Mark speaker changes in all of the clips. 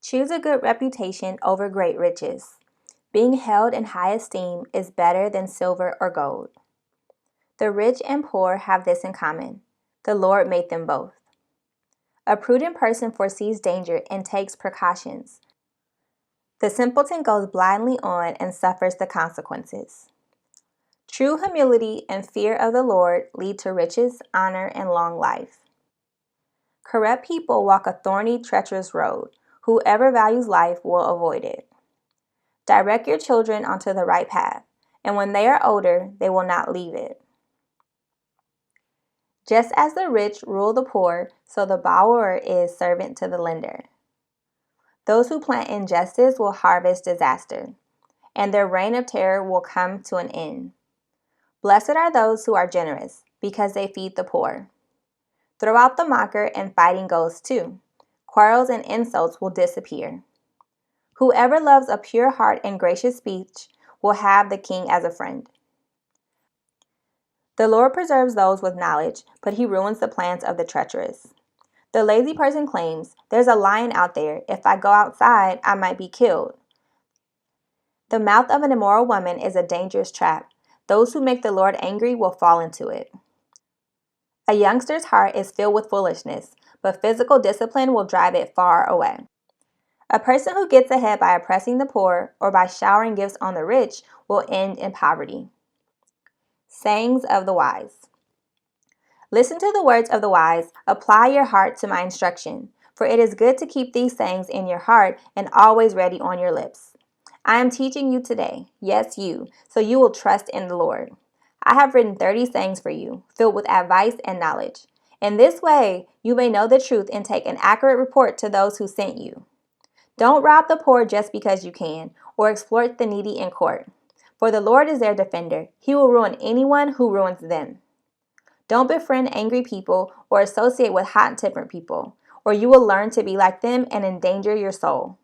Speaker 1: Choose a good reputation over great riches. Being held in high esteem is better than silver or gold. The rich and poor have this in common: the Lord made them both. A prudent person foresees danger and takes precautions. The simpleton goes blindly on and suffers the consequences. True humility and fear of the Lord lead to riches, honor, and long life. Corrupt people walk a thorny, treacherous road. Whoever values life will avoid it. Direct your children onto the right path, and when they are older, they will not leave it. Just as the rich rule the poor, so the borrower is servant to the lender. Those who plant injustice will harvest disaster, and their reign of terror will come to an end. Blessed are those who are generous, because they feed the poor. Throw out the mocker, and fighting goes too. Quarrels and insults will disappear. Whoever loves a pure heart and gracious speech will have the king as a friend. The Lord preserves those with knowledge, but he ruins the plans of the treacherous. The lazy person claims, "There's a lion out there. If I go outside, I might be killed." The mouth of an immoral woman is a dangerous trap. Those who make the Lord angry will fall into it. A youngster's heart is filled with foolishness, but physical discipline will drive it far away. A person who gets ahead by oppressing the poor or by showering gifts on the rich will end in poverty. Sayings of the wise. Listen to the words of the wise. Apply your heart to my instruction, for it is good to keep these sayings in your heart and always ready on your lips. I am teaching you today, yes, you, so you will trust in the Lord. I have written 30 sayings for you, filled with advice and knowledge. In this way, you may know the truth and take an accurate report to those who sent you. Don't rob the poor just because you can, or exploit the needy in court. For the Lord is their defender. He will ruin anyone who ruins them. Don't befriend angry people or associate with hot-tempered people, or you will learn to be like them and endanger your soul.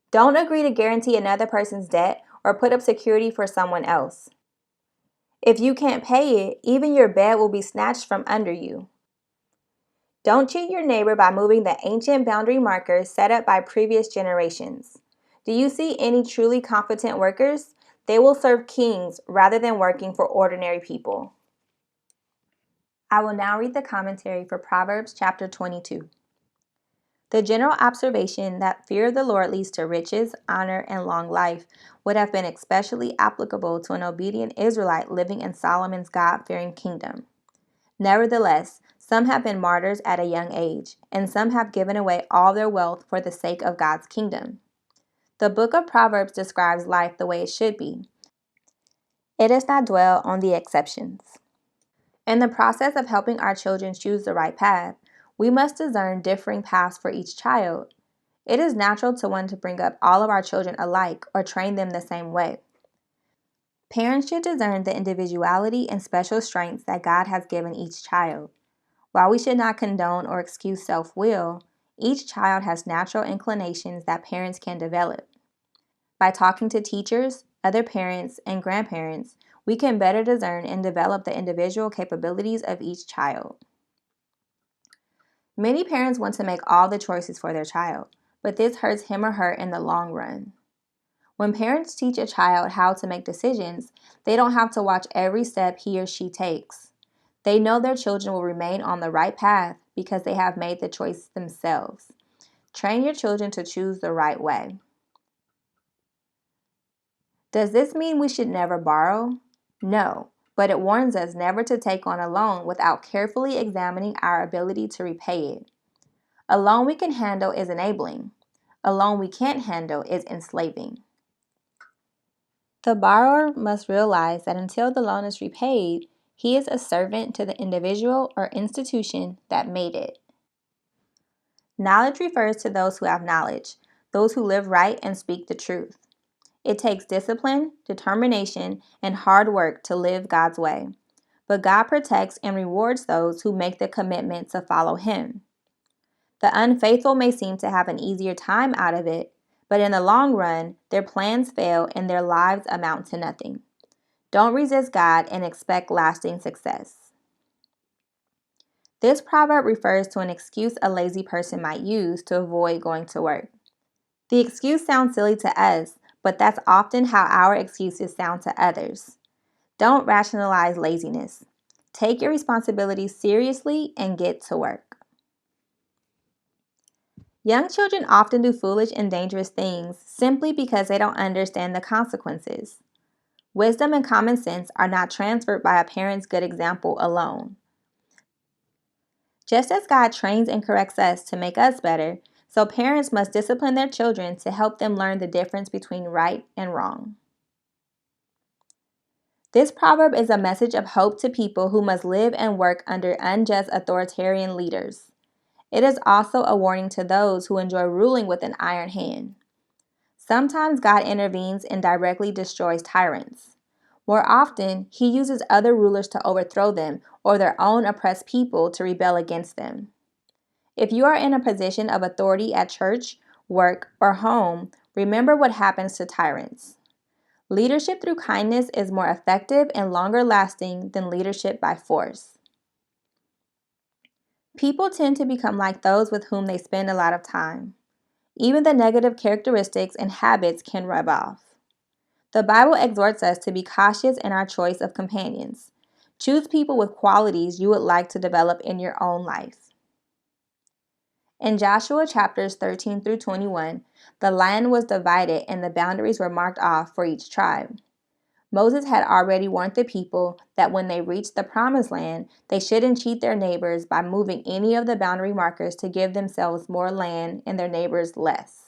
Speaker 1: Don't agree to guarantee another person's debt or put up security for someone else. If you can't pay it, even your bed will be snatched from under you. Don't cheat your neighbor by moving the ancient boundary markers set up by previous generations. Do you see any truly competent workers? They will serve kings rather than working for ordinary people. I will now read the commentary for Proverbs chapter 22. The general observation that fear of the Lord leads to riches, honor, and long life would have been especially applicable to an obedient Israelite living in Solomon's God-fearing kingdom. Nevertheless, some have been martyrs at a young age, and some have given away all their wealth for the sake of God's kingdom. The book of Proverbs describes life the way it should be. It does not dwell on the exceptions. In the process of helping our children choose the right path, we must discern differing paths for each child. It is natural to want to bring up all of our children alike or train them the same way. Parents should discern the individuality and special strengths that God has given each child. While we should not condone or excuse self-will, each child has natural inclinations that parents can develop. By talking to teachers, other parents, and grandparents, we can better discern and develop the individual capabilities of each child. Many parents want to make all the choices for their child, but this hurts him or her in the long run. When parents teach a child how to make decisions, they don't have to watch every step he or she takes. They know their children will remain on the right path because they have made the choice themselves. Train your children to choose the right way. Does this mean we should never borrow? No, but it warns us never to take on a loan without carefully examining our ability to repay it. A loan we can handle is enabling. A loan we can't handle is enslaving. The borrower must realize that until the loan is repaid, he is a servant to the individual or institution that made it. Knowledge refers to those who have knowledge, those who live right and speak the truth. It takes discipline, determination, and hard work to live God's way. But God protects and rewards those who make the commitment to follow Him. The unfaithful may seem to have an easier time out of it, but in the long run, their plans fail and their lives amount to nothing. Don't resist God and expect lasting success. This proverb refers to an excuse a lazy person might use to avoid going to work. The excuse sounds silly to us, but that's often how our excuses sound to others. Don't rationalize laziness. Take your responsibilities seriously and get to work. Young children often do foolish and dangerous things simply because they don't understand the consequences. Wisdom and common sense are not transferred by a parent's good example alone. Just as God trains and corrects us to make us better, so parents must discipline their children to help them learn the difference between right and wrong. This proverb is a message of hope to people who must live and work under unjust authoritarian leaders. It is also a warning to those who enjoy ruling with an iron hand. Sometimes God intervenes and directly destroys tyrants. More often, He uses other rulers to overthrow them or their own oppressed people to rebel against them. If you are in a position of authority at church, work, or home, remember what happens to tyrants. Leadership through kindness is more effective and longer lasting than leadership by force. People tend to become like those with whom they spend a lot of time. Even the negative characteristics and habits can rub off. The Bible exhorts us to be cautious in our choice of companions. Choose people with qualities you would like to develop in your own life. In Joshua chapters 13 through 21, the land was divided and the boundaries were marked off for each tribe. Moses had already warned the people that when they reached the promised land, they shouldn't cheat their neighbors by moving any of the boundary markers to give themselves more land and their neighbors less.